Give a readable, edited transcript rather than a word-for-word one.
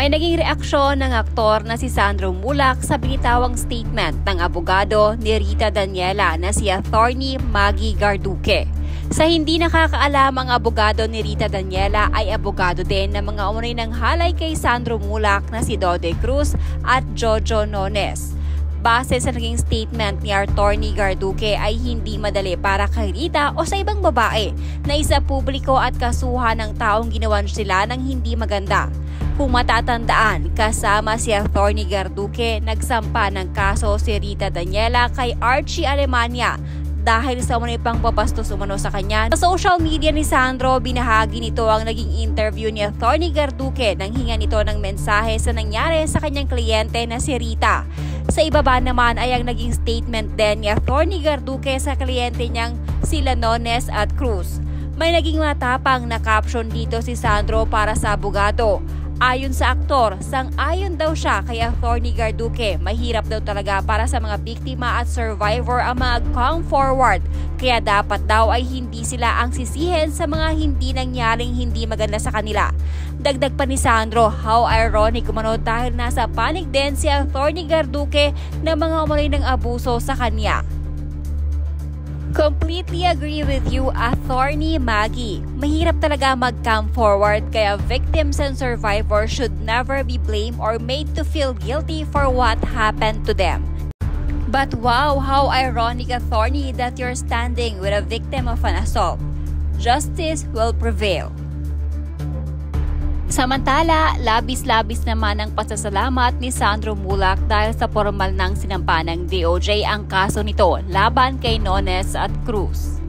May naging reaksyon ng aktor na si Sandro Mulak sa binitawang statement ng abogado ni Rita Daniela na si Attorney Maggie Garduque. Sa hindi nakakaalam, ang abogado ni Rita Daniela ay abogado din ng mga umunoy ng halay kay Sandro Mulak na si Dode Cruz at Jojo Nones. Base sa naging statement ni Attorney Garduque ay hindi madali para kay Rita o sa ibang babae na isa publiko at kasuhan ng taong ginawan sila ng hindi maganda. Kung matatandaan, kasama si Attorney Garduque, nagsampa ng kaso si Rita Daniela kay Archie Alemania dahil sa umano'y pangpapastos umano sa kanya. Sa social media ni Sandro, binahagi nito ang naging interview ni Attorney Garduque nang hinga nito ng mensahe sa nangyari sa kanyang kliyente na si Rita. Sa ibaba naman ay ang naging statement din ni Attorney Garduque sa kliyente niyang sila Nones at Cruz. May naging matapang na caption dito si Sandro para sa abogado. Ayon sa aktor, sang-ayon daw siya kay Attorney Garduque. Mahirap daw talaga para sa mga biktima at survivor ang mag-come forward. Kaya dapat daw ay hindi sila ang sisihin sa mga hindi nangyaring hindi maganda sa kanila. Dagdag pa ni Sandro, how ironic umano dahil nasa panig din si Attorney Garduque na mga umunoy ng abuso sa kanya. Completely agree with you, Attorney Maggie. Mahirap talaga mag-come forward kaya victims and survivors should never be blamed or made to feel guilty for what happened to them. But wow, how ironic, Attorney, that you're standing with a victim of an assault. Justice will prevail. Samantala, labis-labis naman ang pasasalamat ni Sandro Mulak dahil sa formal ng sinampa ng DOJ ang kaso nito laban kay Nones at Cruz.